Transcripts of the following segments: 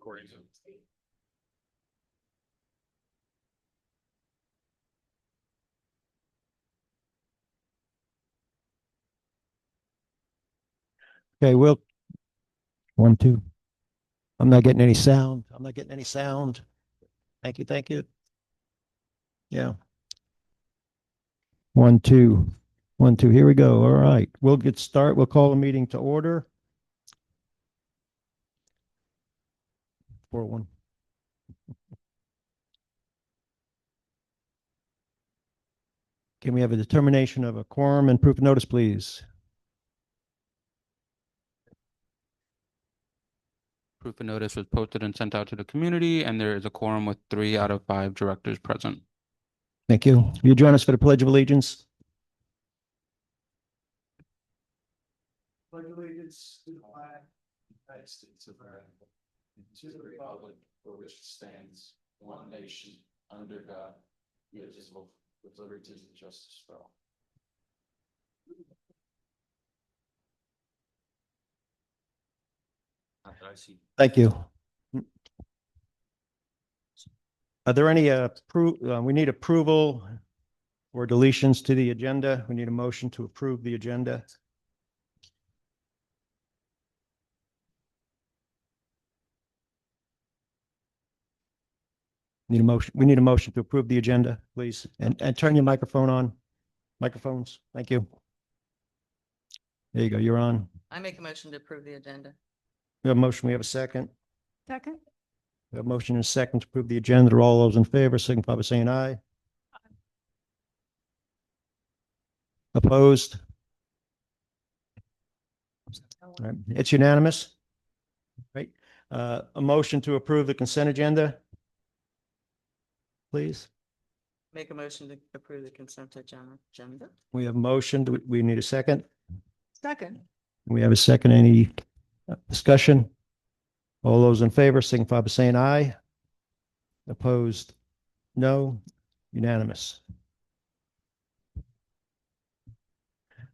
recording. Okay, we'll 1, 2. I'm not getting any sound. I'm not getting any sound. Thank you. Thank you. Yeah. 1, 2. 1, 2. Here we go. All right. We'll get started. We'll call the meeting to order. 4, 1. Can we have a determination of a quorum and proof of notice, please? Proof of notice was posted and sent out to the community, and there is a quorum with 3 out of 5 directors present. Thank you. Will you join us for the Pledge of Allegiance? Pledge allegiance to the flag of the United States of America, and to the republic for which it stands, one nation, under God, indivisible, with liberty and justice for all. Thank you. Are there any we need approval or deletions to the agenda? We need a motion to approve the agenda. Need a motion. We need a motion to approve the agenda, please. And turn your microphone on. Microphones. Thank you. There you go. You're on. I make a motion to approve the agenda. We have a motion. We have a second. Second. We have a motion and a second to approve the agenda. All those in favor, signify by saying aye. Opposed? All right. It's unanimous. Right. A motion to approve the consent agenda, please. Make a motion to approve the consent agenda. We have a motion. Do we need a second? Second. We have a second. Any discussion? All those in favor, signify by saying aye. Opposed? No. Unanimous.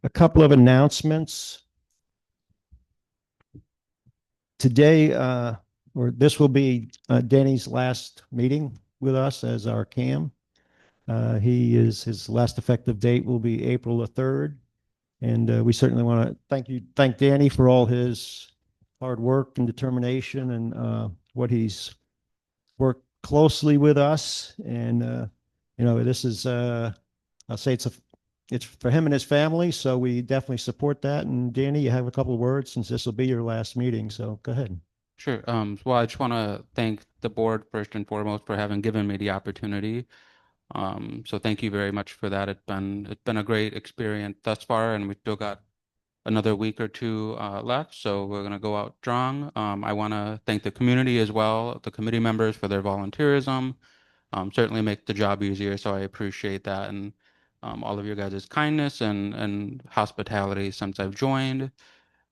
A couple of announcements. Today, or this will be Danny's last meeting with us as our CAM. His last effective date will be April the 3rd. And we certainly want to thank Danny for all his hard work and determination and what he's worked closely with us. And, this is, I'll say it's for him and his family. So we definitely support that. And Danny, you have a couple of words since this will be your last meeting. So go ahead. Sure. Well, I just want to thank the board first and foremost for having given me the opportunity. So thank you very much for that. It's been a great experience thus far, and we still got another week or 2 left. So we're going to go out strong. I want to thank the community as well, the committee members for their volunteerism. Certainly make the job easier. So I appreciate that, and all of your guys' kindness and hospitality since I've joined.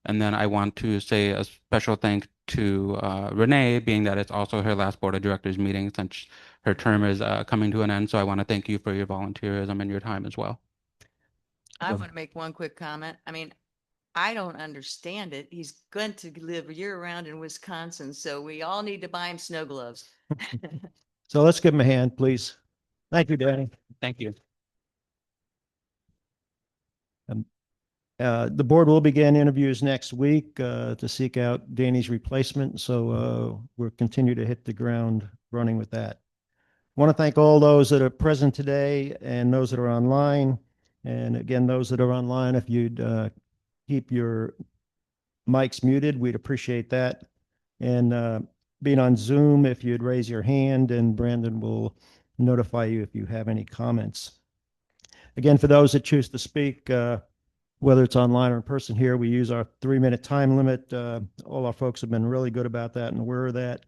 And then I want to say a special thanks to Renee, being that it's also her last board of directors meeting since her term is coming to an end. So I want to thank you for your volunteerism and your time as well. I want to make one quick comment. I mean, I don't understand it. He's going to live year round in Wisconsin, so we all need to buy him snow gloves. So let's give him a hand, please. Thank you, Danny. Thank you. The board will begin interviews next week to seek out Danny's replacement. So we'll continue to hit the ground running with that. I want to thank all those that are present today and those that are online. And again, those that are online, if you'd keep your mics muted, we'd appreciate that. And being on Zoom, if you'd raise your hand, and Brandon will notify you if you have any comments. Again, for those that choose to speak, whether it's online or in person here, we use our 3-minute time limit. All our folks have been really good about that and aware of that.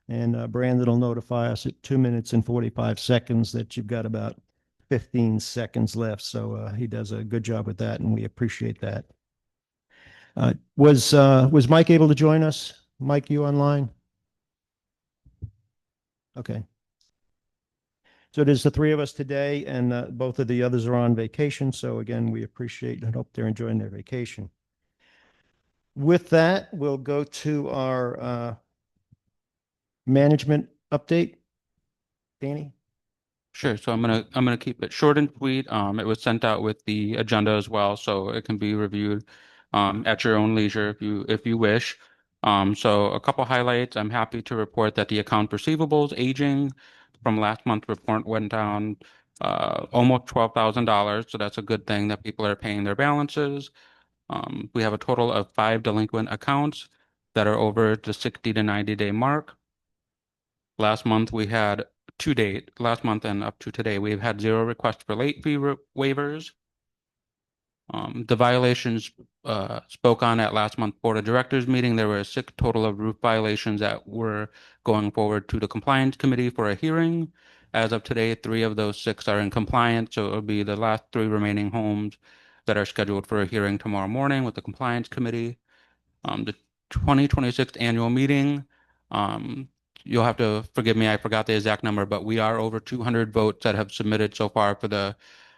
And Brandon will notify us at 2 minutes and 45 seconds that you've got about 15 seconds left. So he does a good job with that, and we appreciate that. Was Mike able to join us? Mike, you online? Okay. So it is the 3 of us today, and both of the others are on vacation. So again, we appreciate and hope they're enjoying their vacation. With that, we'll go to our Management update, Danny? Sure. So I'm gonna keep it short and sweet. It was sent out with the agenda as well, so it can be reviewed at your own leisure if you wish. So a couple highlights. I'm happy to report that the account receivables aging from last month's report went down almost $12,000. So that's a good thing that people are paying their balances. We have a total of 5 delinquent accounts that are over the 60 to 90 day mark. Last month we had last month and up to today, we've had 0 requests for late fee waivers. The violations spoke on at last month's Board of Directors meeting. There were 6 total of roof violations that were going forward to the Compliance Committee for a hearing. As of today, 3 of those 6 are in compliance, so it'll be the last 3 remaining homes that are scheduled for a hearing tomorrow morning with the Compliance Committee. The 2026 annual meeting, um, you'll have to forgive me, I forgot the exact number, but we are over 200 votes that have submitted so far for the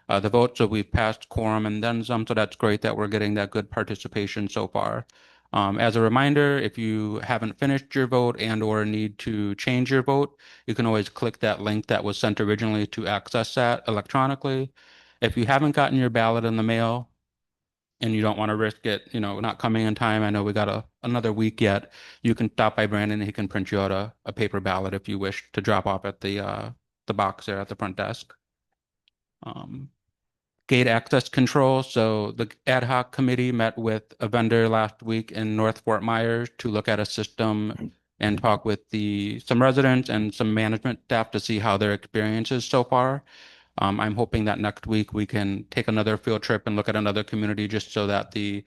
vote. So we've passed quorum and then some. So that's great that we're getting that good participation so far. As a reminder, if you haven't finished your vote and or need to change your vote, you can always click that link that was sent originally to access that electronically. If you haven't gotten your ballot in the mail, and you don't want to risk it, not coming in time. I know we got another week yet. You can stop by Brandon and he can print you out a paper ballot if you wish to drop off at the box there at the front desk. Um, Gate access control. So the ad hoc committee met with a vendor last week in North Fort Myers to look at a system and talk with some residents and some management staff to see how their experience is so far. I'm hoping that next week we can take another field trip and look at another community just so that the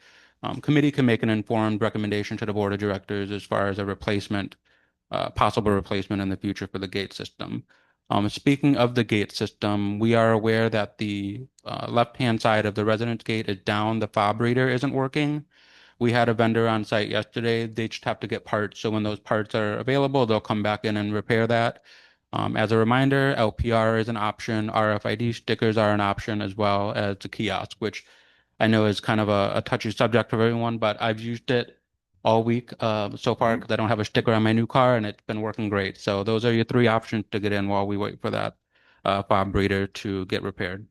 committee can make an informed recommendation to the board of directors as far as a possible replacement in the future for the gate system. Speaking of the gate system, we are aware that the left-hand side of the residence gate is down. The fob reader isn't working. We had a vendor on site yesterday. They just have to get parts. So when those parts are available, they'll come back in and repair that. As a reminder, LPR is an option. RFID stickers are an option as well as the kiosk, which I know is kind of a touchy subject for everyone, but I've used it all week so far because I don't have a sticker on my new car and it's been working great. So those are your 3 options to get in while we wait for that fob reader to get repaired.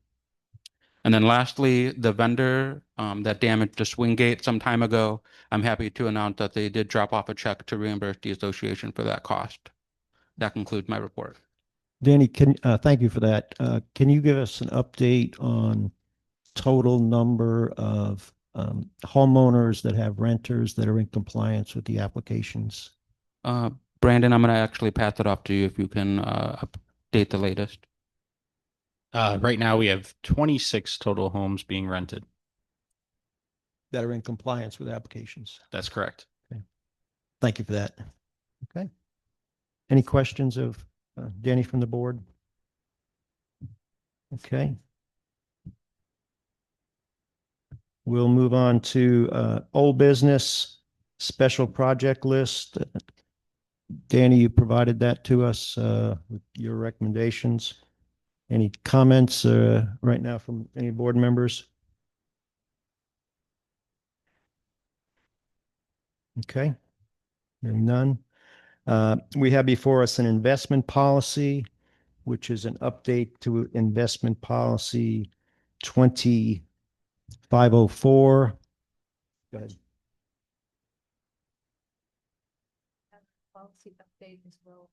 And then lastly, the vendor that damaged the swing gate some time ago, I'm happy to announce that they did drop off a check to reimburse the association for that cost. That concludes my report. Danny, thank you for that. Can you give us an update on total number of homeowners that have renters that are in compliance with the applications? Uh, Brandon, I'm going to actually pass it off to you if you can update the latest. Right now we have 26 total homes being rented. That are in compliance with applications. That's correct. Thank you for that. Okay. Any questions of Danny from the board? Okay. We'll move on to old business special project list. Danny, you provided that to us with your recommendations. Any comments right now from any board members? Okay. Hearing none. We have before us an investment policy, which is an update to investment policy 2504. Go ahead. Policy update as well.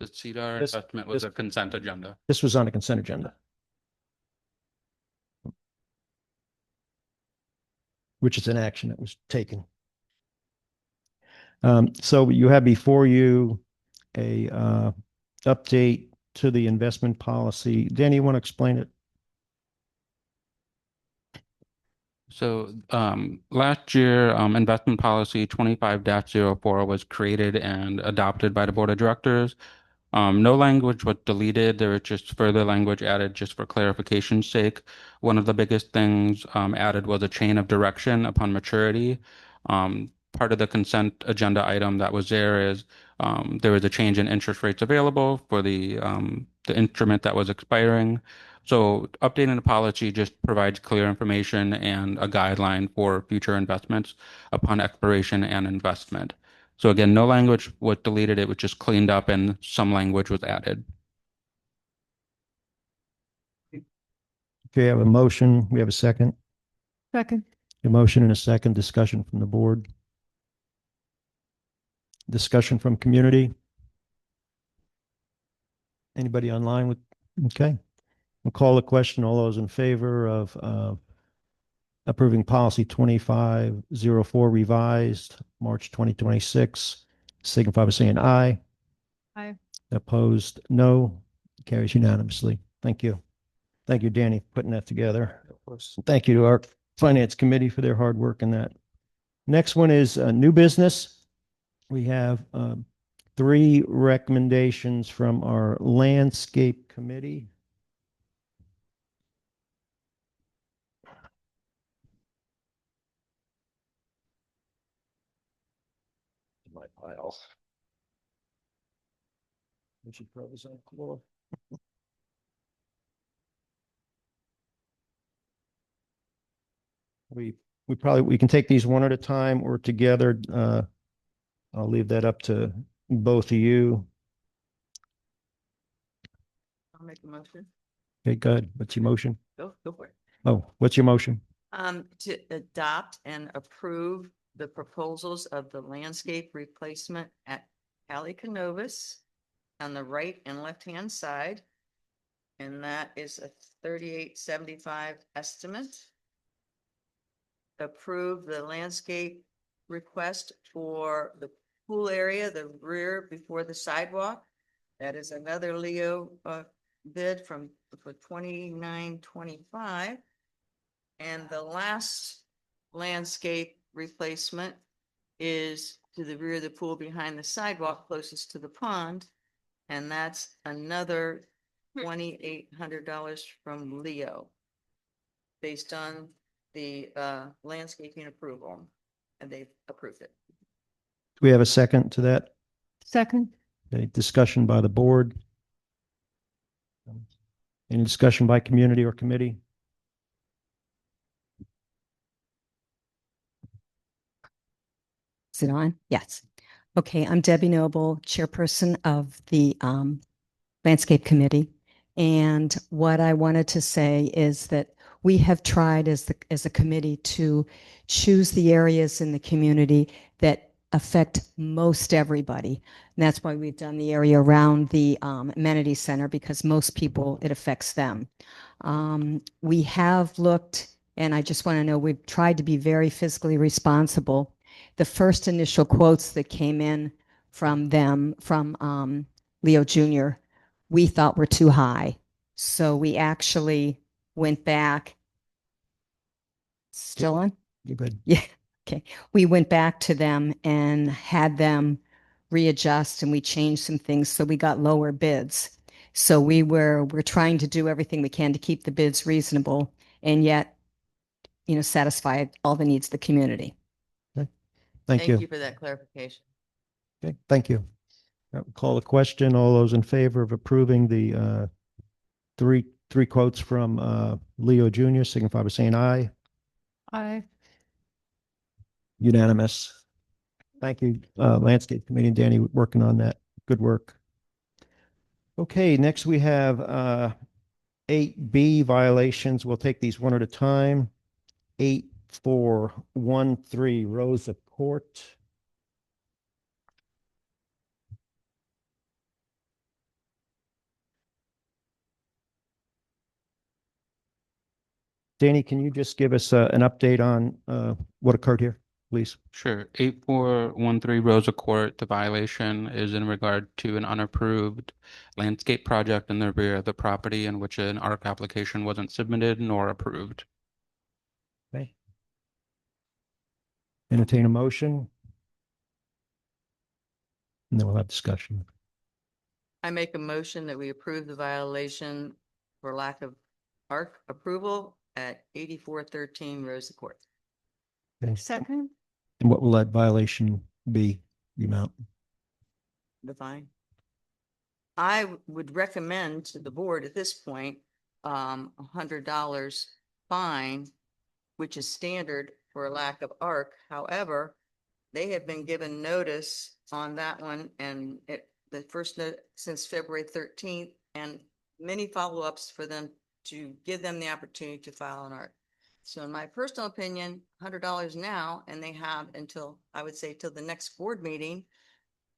The CDR This- assessment was this- a consent agenda. This was on a consent agenda, which is an action that was taken. So you have before you a update to the investment policy. Danny, you want to explain it? So last year, investment policy 25-04 was created and adopted by the board of directors. No language was deleted. There was just further language added just for clarification's sake. One of the biggest things added was a chain of direction upon maturity. Part of the consent agenda item that was there is there was a change in interest rates available for the instrument that was expiring. So updating the policy just provides clear information and a guideline for future investments upon expiration and investment. So again, no language was deleted, it was just cleaned up and some language was added. Okay, I have a motion. We have a second. Second. A motion and a second. Discussion from the board. Discussion from community. Anybody online with, okay. We'll call the question. All those in favor of approving policy 2504 revised, March 2026, signify by saying aye. Aye. Opposed, no. Carries unanimously. Thank you. Thank you, Danny, for putting that together. Thank you to our finance committee for their hard work in that. Next one is new business. We have 3 recommendations from our landscape committee. My pile. We should throw this on the floor. We can take these one at a time or together. I'll leave that up to both of you. I'll make a motion. Okay, good. What's your motion? Go for it. Oh, what's your motion? To adopt and approve the proposals of the landscape replacement at Cali Canovas on the right and left-hand side. And that is a 3875 estimate. Approve the landscape request for the pool area, the rear before the sidewalk. That is another Leo bid for 2925. And the last landscape replacement is to the rear of the pool behind the sidewalk closest to the pond. And that's another $2,800 from Leo based on the landscaping approval, and they've approved it. Do we have a second to that? Second. Okay, discussion by the board. Any discussion by community or committee? Is it on? Yes. Okay, I'm Debbie Noble, chairperson of the Landscape Committee. And what I wanted to say is that we have tried as a committee to choose the areas in the community that affect most everybody. And that's why we've done the area around the amenity center, because most people, it affects them. We have looked, and I just want to know, we've tried to be very fiscally responsible. The first initial quotes that came in from them, from Leo Jr., we thought were too high. So we actually went back. Still on? You good? Yeah. Okay. We went back to them and had them readjust, and we changed some things. So we got lower bids. So we're trying to do everything we can to keep the bids reasonable and yet, satisfy all the needs of the community. Thank you. for that clarification. Okay, thank you. Call the question. All those in favor of approving the three quotes from Leo Jr. signify by saying aye. Aye. Unanimous. Thank you, Landscape Committee and Danny, working on that. Good work. Okay, next we have 8B violations. We'll take these one at a time. 8413 Rosa Court. Danny, can you just give us an update on what occurred here, please? Sure. 8413 Rosa Court, the violation is in regard to an unapproved landscape project in the rear of the property in which an ARC application wasn't submitted nor approved. Okay. Entertain a motion. And then we'll have discussion. I make a motion that we approve the violation for lack of ARC approval at 8413 Rosa Court. Okay. Second. And what will that violation be, the amount? The fine. I would recommend to the board at this point $100 fine, which is standard for a lack of arc. However, they have been given notice on that one and the first note since February 13th and many follow-ups for them to give them the opportunity to file an arc. So in my personal opinion, $100 now, and they have until, I would say, till the next board meeting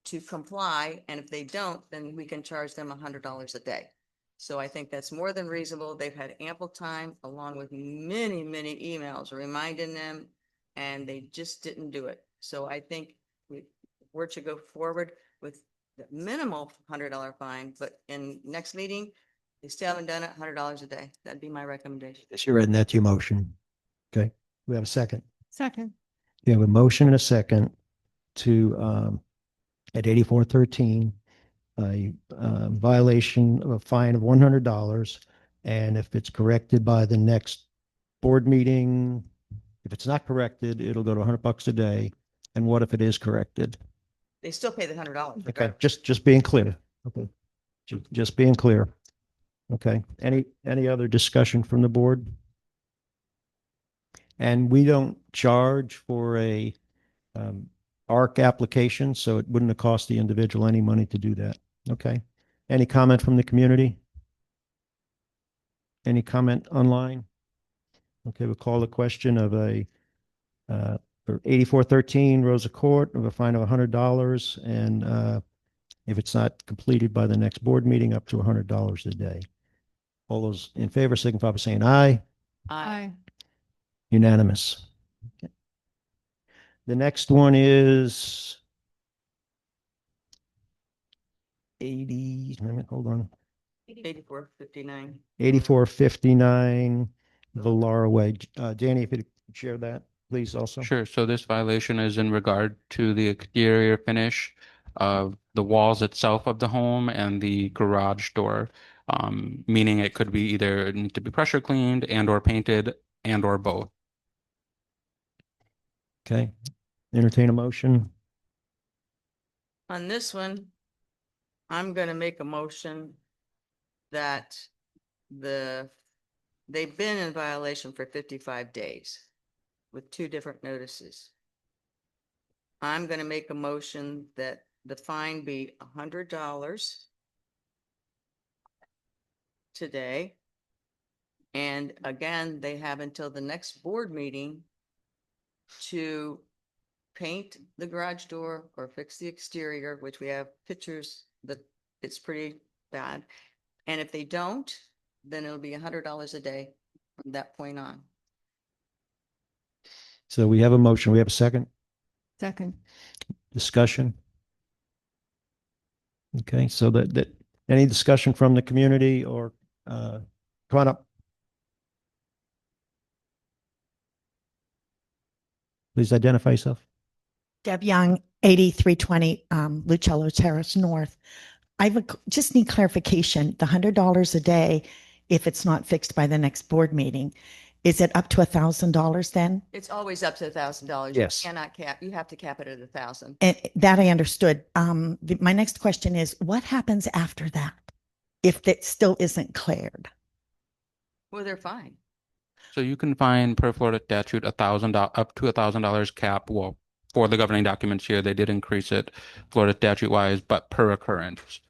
to comply. And if they don't, then we can charge them $100 a day. So I think that's more than reasonable. They've had ample time, along with many, many emails reminding them, and they just didn't do it. So I think we're to go forward with the minimal $100 fine, but in next meeting, they still haven't done it, $100 a day. That'd be my recommendation. Yes, you're adding that to your motion. Okay, we have a second. Second. We have a motion and a second to, at 8413, a violation of a fine of $100. And if it's corrected by the next board meeting, if it's not corrected, it'll go to $100 a day. And what if it is corrected? They still pay the $100. Okay, just being clear. Okay. Just being clear. Okay, any other discussion from the board? And we don't charge for a ARC application, so it wouldn't have cost the individual any money to do that. Okay. Any comment from the community? Any comment online? Okay, we'll call the question of a for 8413 Rosa Court of a fine of $100, and if it's not completed by the next board meeting, up to $100 a day. All those in favor signify by saying aye. Aye. Unanimous. Okay. The next one is 80, hold on, 8459. 8459 Vallara Way. Danny, if you could share that, please also. Sure. So this violation is in regard to the exterior finish of the walls itself of the home and the garage door, meaning it could be either need to be pressure cleaned and or painted and or both. Okay. Entertain a motion. On this one, I'm gonna make a motion that they've been in violation for 55 days with 2 different notices. I'm gonna make a motion that the fine be $100 today. And again, they have until the next board meeting to paint the garage door or fix the exterior, which we have pictures that it's pretty bad. And if they don't, then it'll be $100 a day from that point on. So we have a motion. We have a second Second. discussion. Okay, so that any discussion from the community or come on up. Please identify yourself. Deb Young, 8320 Lucello Terrace North. Just need clarification. The $100 a day, if it's not fixed by the next board meeting, is it up to $1,000 then? It's always up to $1,000. Yes. You cannot cap, you have to cap it at 1,000. And that I understood. My next question is, what happens after that if that still isn't cleared? Well, they're fine. So you can find per Florida statute $1,000 up to $1,000 cap. Well, for the governing documents here, they did increase it Florida statute wise, but per occurrence.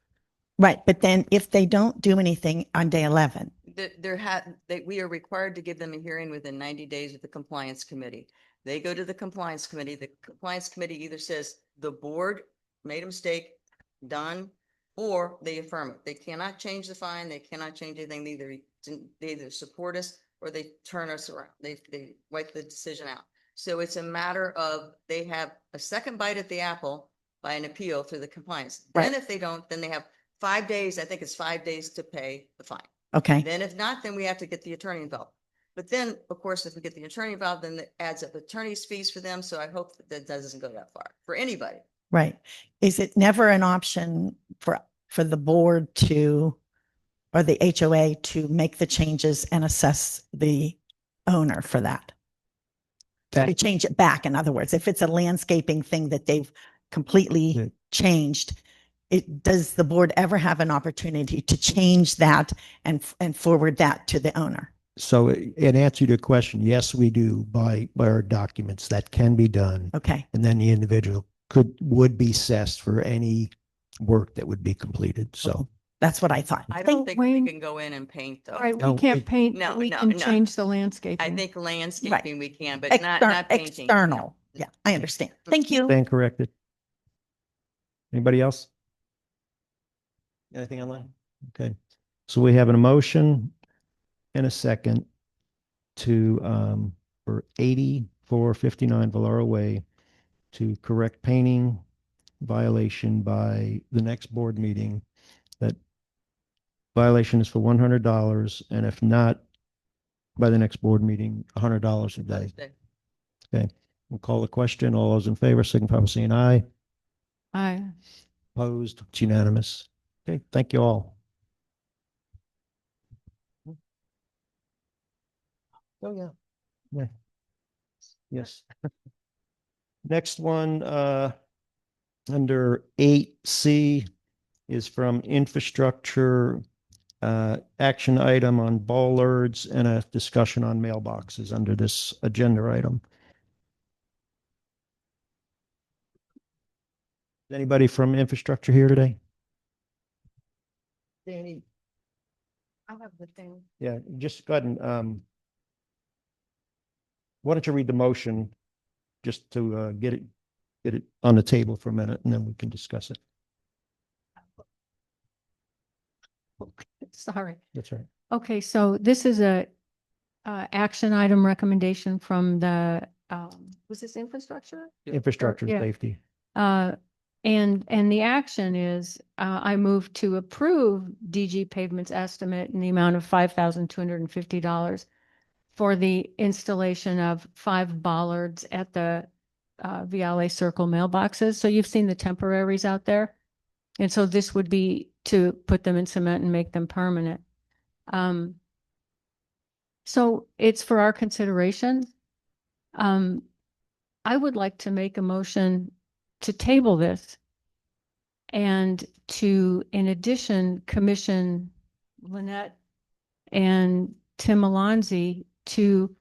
Right. But then if they don't do anything on day 11, We are required to give them a hearing within 90 days with the compliance committee. They go to the compliance committee. The compliance committee either says the board made a mistake, done, or they affirm it. They cannot change the fine. They cannot change anything. They either support us or they turn us around. They wipe the decision out. So it's a matter of they have a second bite at the apple by an appeal through the compliance. Then Right. if they don't, then they have 5 days. I think it's 5 days to pay the fine. okay. Then if not, then we have to get the attorney involved. But then, of course, if we get the attorney involved, then it adds up attorney's fees for them. So I hope that doesn't go that far for anybody. Right. Is it never an option for the board to, or the HOA to make the changes and assess the owner for that? To change it back, in other words, if it's a landscaping thing that they've Yeah. completely changed, does the board ever have an opportunity to change that and forward that to the owner? So in answer to your question, yes, we do by our documents. That can be done. Okay. And then the individual would be assessed for any work that would be completed. So That's what I thought. I don't So, think we Wayne- can go in and paint though. Right, No, we can't it- paint, No, but we no, can no. change the landscaping. I think landscaping we can, but not painting. External. Yeah, I understand. Thank you. stand corrected. Anybody else? Anything online? Okay. So we have an emotion and a second to, for 8459 Valero Way to correct painting violation by the next board meeting. That violation is for $100, and if not, by the next board meeting, $100 a day. Thursday. Okay, we'll call the question. All those in favor, signify by saying aye. I, Opposed, it's unanimous. Okay, thank you all. Oh, yeah. Yeah. Yes. Next one, under 8C is from infrastructure, action item on bollards and a discussion on mailboxes under this agenda item. Anybody from infrastructure here today? Danny? I have the thing. Yeah, just go ahead and, why don't you read the motion just to get it on the table for a minute, and then we can discuss it. Sorry. That's right. Okay, so this is a action item recommendation from the, was this infrastructure? Infrastructure yeah. safety. And the action is, I move to approve DG Pavement's estimate in the amount of $5,250 for the installation of 5 bollards at the Viale Circle mailboxes. So you've seen the temporaries out there. And so this would be to put them in cement and make them permanent. So it's for our consideration. I would like to make a motion to table this and to, in addition, commission Lynette and Tim Alonzi to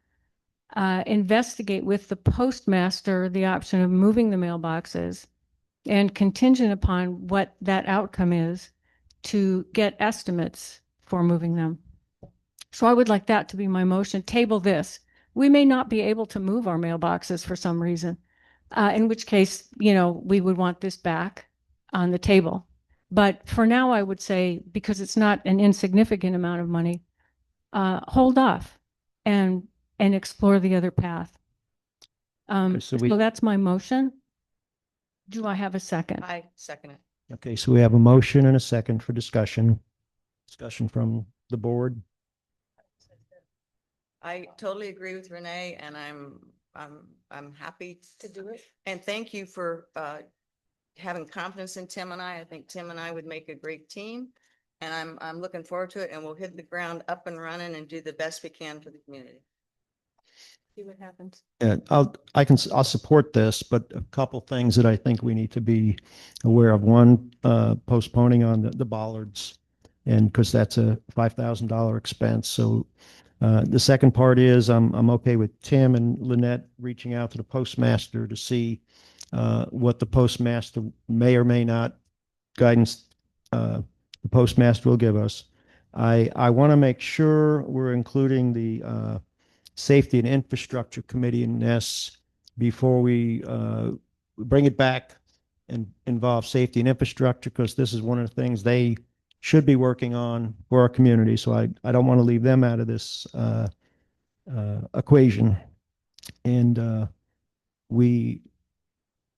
investigate with the postmaster the option of moving the mailboxes, and contingent upon what that outcome is, to get estimates for moving them. So I would like that to be my motion. Table this. We may not be able to move our mailboxes for some reason, in which case, we would want this back on the table. But for now, I would say, because it's not an insignificant amount of money, hold off and explore the other path. so So that's my motion. Do I have a second? I second it. Okay, so we have a motion and a second for discussion. Discussion from the board. I totally agree with Renee, and I'm happy to do it. And thank you for having confidence in Tim and I. I think Tim and I would make a great team, and I'm looking forward to it, and we'll hit the ground up and running and do the best we can for the community. See what happens. Yeah, I'll support this, but a couple things that I think we need to be aware of. One, postponing on the bollards, and because that's a $5,000 expense. So the second part is I'm okay with Tim and Lynette reaching out to the postmaster to see what the postmaster may or may not guidance the postmaster will give us. I want to make sure we're including the Safety and Infrastructure Committee in this before we bring it back and involve safety and infrastructure, because this is one of the things they should be working on for our community. So I don't want to leave them out of this equation. And we,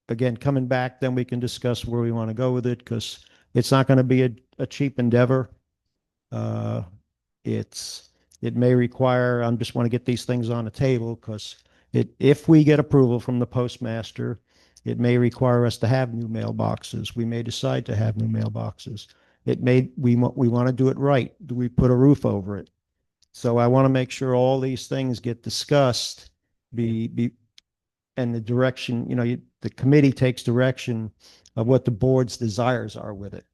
again, coming back, then we can discuss where we want to go with it, because it's not going to be a cheap endeavor. It may require, I just want to get these things on the table, because if we get approval from the postmaster, it may require us to have new mailboxes. We may decide to have new mailboxes. We want to do it right. Do we put a roof over it? So I want to make sure all these things get discussed and the direction, the committee takes direction of what the board's desires are with it.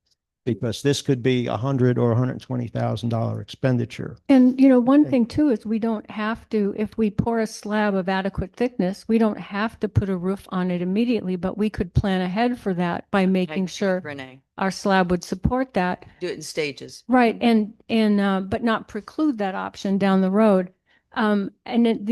Because this could be $100,000 or $120,000 expenditure. And, one Okay. thing too is we don't have to, if we pour a slab of adequate thickness, we don't have to put a roof on it immediately, but we could plan ahead for that by making sure Renee, our slab would support that. do it in stages. Right, but not preclude that option down the road. The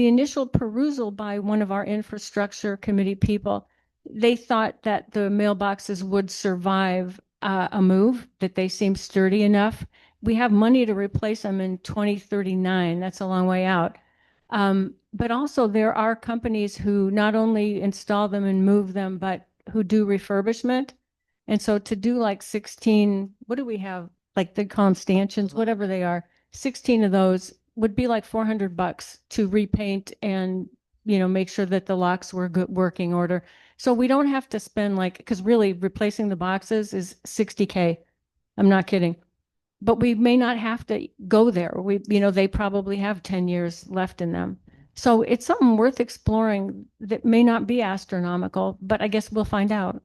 initial perusal by one of our infrastructure committee people, they thought that the mailboxes would survive a move, that they seem sturdy enough. We have money to replace them in 2039. That's a long way out. But also there are companies who not only install them and move them, but who do refurbishment. And so to do like 16, what do we have? Like they call them stanchions, whatever they are, 16 of those would be like $400 to repaint and, make sure that the locks were good working order. So we don't have to spend because really replacing the boxes is 60K. I'm not kidding. But we may not have to go there. They probably have 10 years left in them. So it's something worth exploring that may not be astronomical, but I guess we'll find out.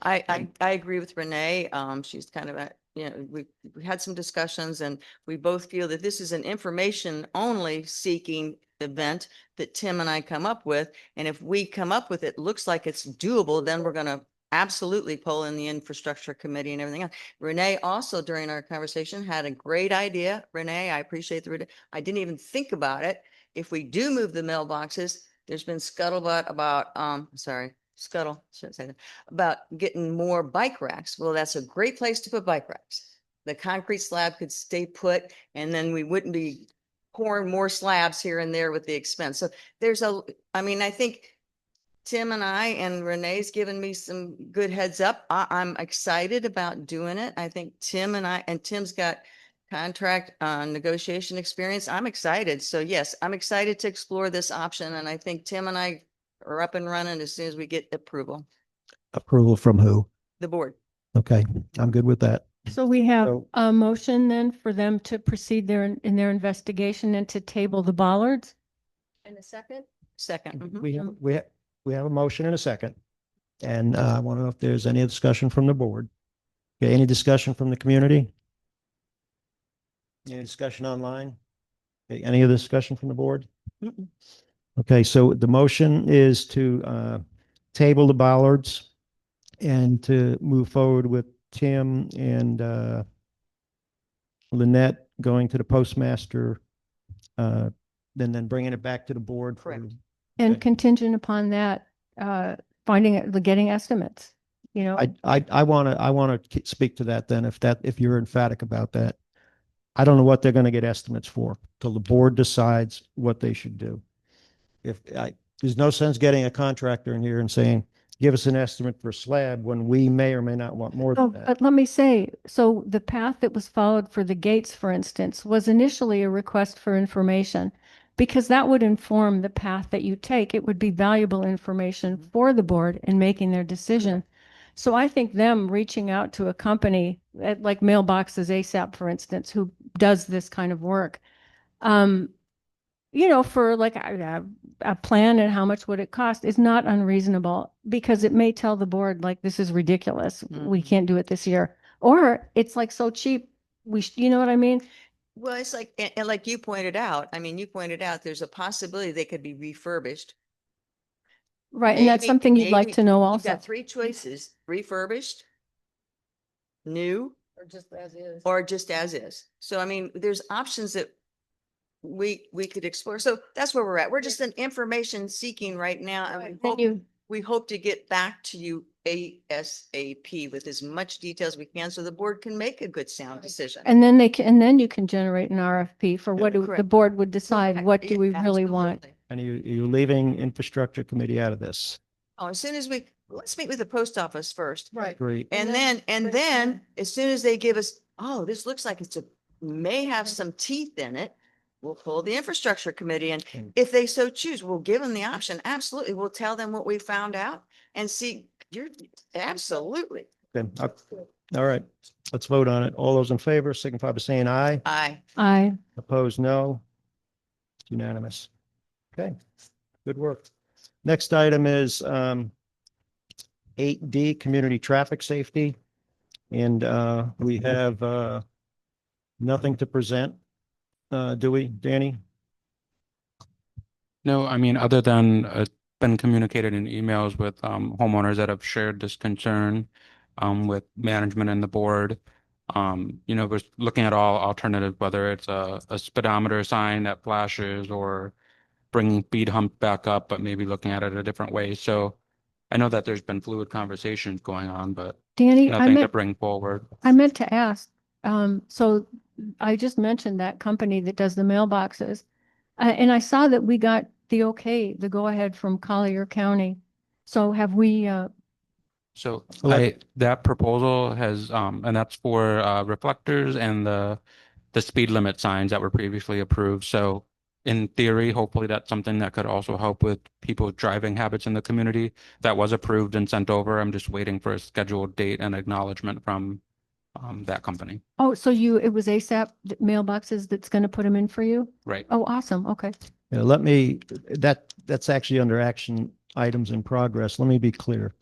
I agree with Renee. She's kind of we had some discussions and we both feel that this is an information only seeking event that Tim and I come up with. And if we come up with it, looks like it's doable, then we're going to absolutely pull in the infrastructure committee and everything else. Renee also during our conversation had a great idea. Renee, I appreciate I didn't even think about it. If we do move the mailboxes, there's been scuttlebutt about, shouldn't say that, about getting more bike racks. Well, that's a great place to put bike racks. The concrete slab could stay put and then we wouldn't be pouring more slabs here and there with the expense. So I think Tim and I and Renee's given me some good heads up. I'm excited about doing it. I think Tim's got contract negotiation experience. I'm excited. So yes, I'm excited to explore this option. And I think Tim and I are up and running as soon as we get approval. Approval from who? The board. Okay, I'm good with that. So we have So- a motion then for them to proceed in their investigation and to table the bollards. And a second? Second. Mhm. We have a motion and a second. And I want to know if there's any discussion from the board. Okay, any discussion from the community? Any discussion online? Okay, any other discussion from the board? Mm-mm. Okay, so the motion is to table the bollards and to move forward with Tim and Lynette going to the postmaster, then bringing it back to the board. Correct. And Okay. contingent upon that, getting estimates, I want to speak to that then, if you're emphatic about that. I don't know what they're going to get estimates for till the board decides what they should do. There's no sense getting a contractor in here and saying, give us an estimate for a slab when we may or may not want more Oh, than that. but let me say, so the path that was followed for the gates, for instance, was initially a request for information because that would inform the path that you take. It would be valuable information for the board in making their decision. So I think them reaching out to a company like Mailboxes ASAP, for instance, who does this kind of work, for like a plan and how much would it cost is not unreasonable because it may tell the board like, this is ridiculous. We Mhm. can't do it this year. Or it's like so cheap. You know what I mean? Well, it's like, and like you pointed out, there's a possibility they could be refurbished. Right. And that's Maybe- something you'd like maybe to know You've also. got three choices: refurbished, new, Or just as is. or just as is. So I mean, there's options that we could explore. So that's where we're at. We're just an information seeking right now. And we hope to get back to you ASAP with as much detail as we can so the board can make a good sound decision. And then you can generate an RFP for what the Correct. board would decide, Correct. what do we Yeah, really want? absolutely. And you're leaving infrastructure committee out of this. Oh, as soon as let's meet with the post office first. Right. Great. And then as soon as they give us, oh, this looks like may have some teeth in it, we'll pull the infrastructure committee and if they so choose, we'll give them the option. Absolutely. We'll tell them what we found out and see, absolutely. Okay. All right, let's vote on it. All those in favor signify by saying aye. Aye. Opposed, no. It's unanimous. Okay, good work. Next item is 8D, community traffic safety. And we have nothing to present, do we, Danny? No, I mean, other than been communicated in emails with homeowners that have shared this concern with management and the board. We're looking at all alternatives, whether it's a speedometer sign that flashes or bringing speed hump back up, but maybe looking at it a different way. So I know that there's been fluid conversations going on, but Danny, nothing to bring forward. I meant to ask, so I just mentioned that company that does the mailboxes. And I saw that we got the okay, the go ahead from Collier County. So have we, So Elect- that proposal has, and that's for reflectors and the speed limit signs that were previously approved. So in theory, hopefully that's something that could also help with people's driving habits in the community. That was approved and sent over. I'm just waiting for a scheduled date and acknowledgement from that company. oh, so it was ASAP mailboxes that's going to put them in for you? Right. Oh, awesome. Okay. Let me, that's actually under action items in progress. Let me be clear.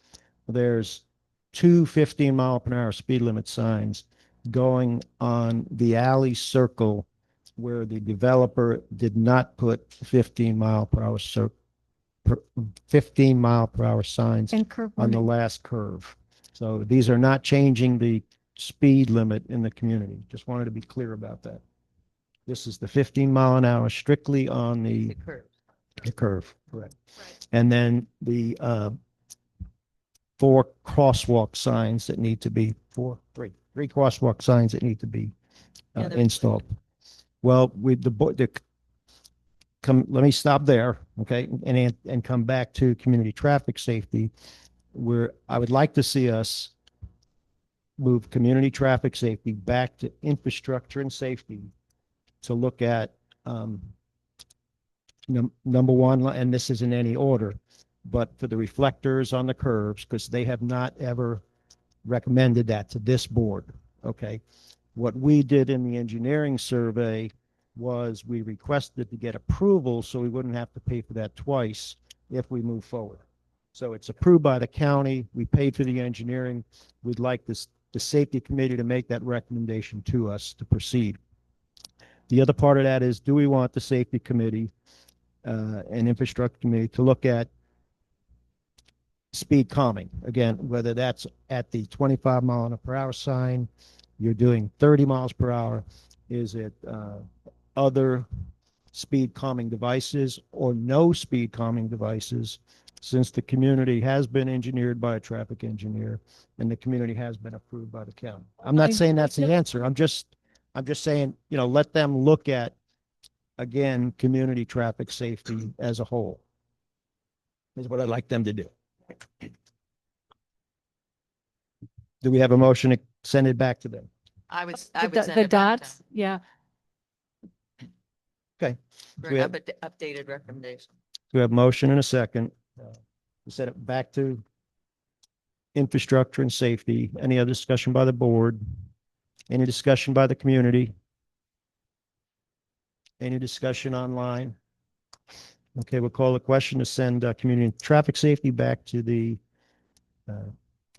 There's two 15-mile-per-hour speed limit signs going on the alley circle where the developer did not put 15-mile-per-hour 15-mile-per-hour signs And curb on the running. last curve. So these are not changing the speed limit in the community. Just wanted to be clear about that. This is the 15-mile-an-hour strictly on The curve. the curve, correct. Right. And then the 4 crosswalk signs that need to be three crosswalk signs that need to be Yeah, they're- installed. Well, with let me stop there, okay, and come back to community traffic safety, where I would like to see us move community traffic safety back to infrastructure and safety to look at number one, and this is in any order, but for the reflectors on the curves, because they have not ever recommended that to this board. Okay. What we did in the engineering survey was we requested to get approval so we wouldn't have to pay for that twice if we move forward. So it's approved by the county. We paid for the engineering. We'd like the safety committee to make that recommendation to us to proceed. The other part of that is, do we want the safety committee and infrastructure committee to look at speed calming? Again, whether that's at the 25-mile-per-hour sign, you're doing 30 miles per hour, is it other speed calming devices or no speed calming devices, since the community has been engineered by a traffic engineer and the community has been approved by the county. I'm not saying that's the answer. I'm just saying, let them look at, again, community traffic safety as a whole is what I'd like them to do. Do we have a motion to send it back to them? I would The send the it back to dots, them yeah. Okay. for we an have- updated recommendation. We have a motion and a second. We send it back to infrastructure and safety. Any other discussion by the board? Any discussion by the community? Any discussion online? Okay, we'll call the question to send community and traffic safety back to the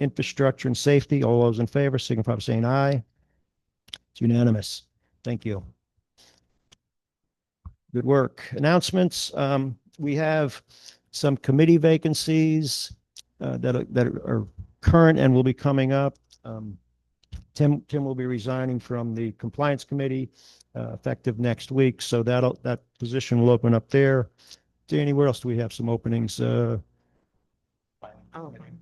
infrastructure and safety. All those in favor, signify by saying aye. It's unanimous. Thank you. Good work. Announcements. We have some committee vacancies that are current and will be coming up. Tim will be resigning from the compliance committee effective next week, so that position will open up there. Danny, where else do we have some openings? Oh,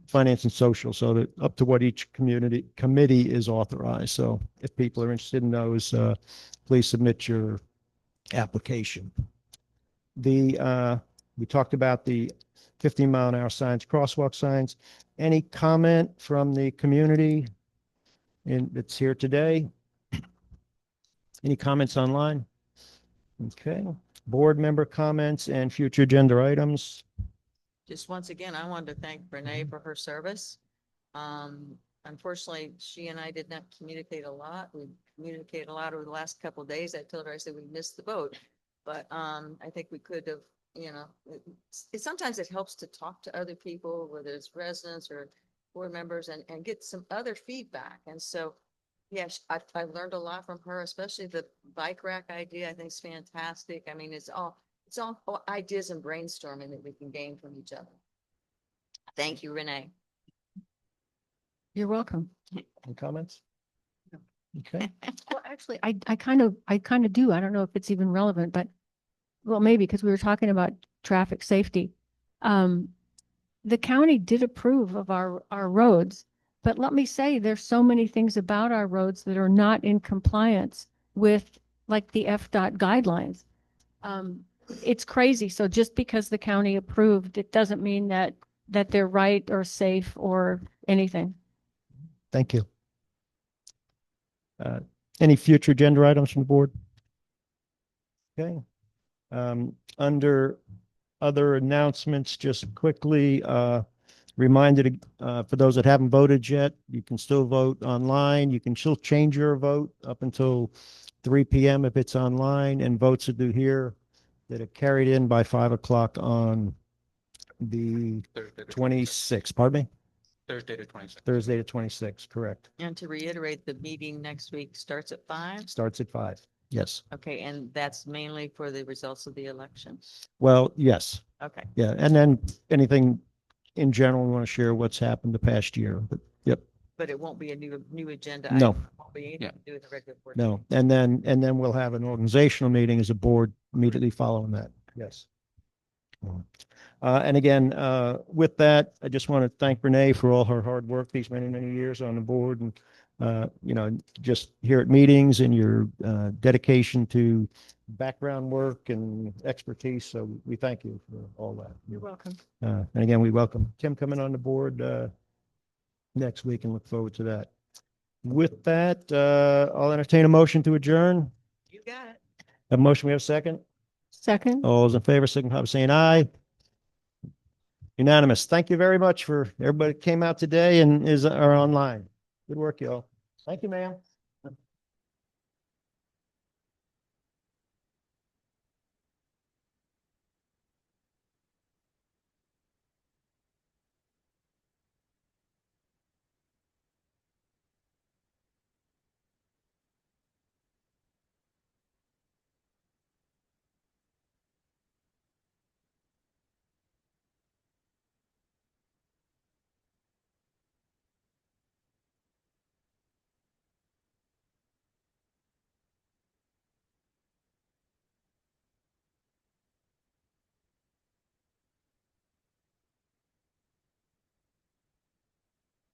Finance and social, so that up to what each committee is authorized. So if people are interested in those, please submit your application. We talked about the 15-mile-an-hour signs, crosswalk signs. Any comment from the community that's here today? Any comments online? Okay. Board member comments and future agenda items. just once again, I wanted to thank Renee for her service. Unfortunately, she and I did not communicate a lot. We communicated a lot over the last couple of days. I told her, I said, we missed the boat. But I think we could have you know, sometimes it helps to talk to other people, whether it's residents or board members and get some other feedback. And so, yes, I learned a lot from her, especially the bike rack idea. I think is fantastic. I mean, it's all ideas and brainstorming that we can gain from each other. Thank you, Renee. You're welcome. Any comments? Okay. Well, actually, I kind of do. I don't know if it's even relevant, but well, maybe because we were talking about traffic safety. The county did approve of our roads, but let me say, there's so many things about our roads that are not in compliance with like the FDOT guidelines. It's crazy. So just because the county approved, it doesn't mean that they're right or safe or anything. Thank you. Any future agenda items from the board? Okay. Under other announcements, just quickly, reminded, for those that haven't voted yet, you can still vote online. You can still change your vote up until 3 p.m. if it's online, and votes are due here that are carried in by 5 o'clock on the Thursday to 26th. Pardon me? Thursday to 26th. Thursday to 26th, correct. And to reiterate, the meeting next week starts at 5. Starts at 5. Yes. Okay, and that's mainly for the results of the election. Well, yes. Okay, Yeah. And then anything in general, we want to share what's happened the past year. But yep. but it won't be a new agenda. No. item. It won't be anything Yeah. to do with the regular board. No. And then we'll have an organizational meeting as a board immediately following that. Yes. And again, with that, I just want to thank Renee for all her hard work these many, many years on the board, and just here at meetings, and your dedication to background work and expertise. So we thank you for all that. You're welcome. And again, we welcome Tim coming on the board next week and look forward to that. With that, I'll entertain a motion to adjourn. You got it. A motion, we have a second. Second. All those in favor, signify by saying aye. Unanimous. Thank you very much for everybody that came out today and are online. Good work, y'all. Thank you, ma'am.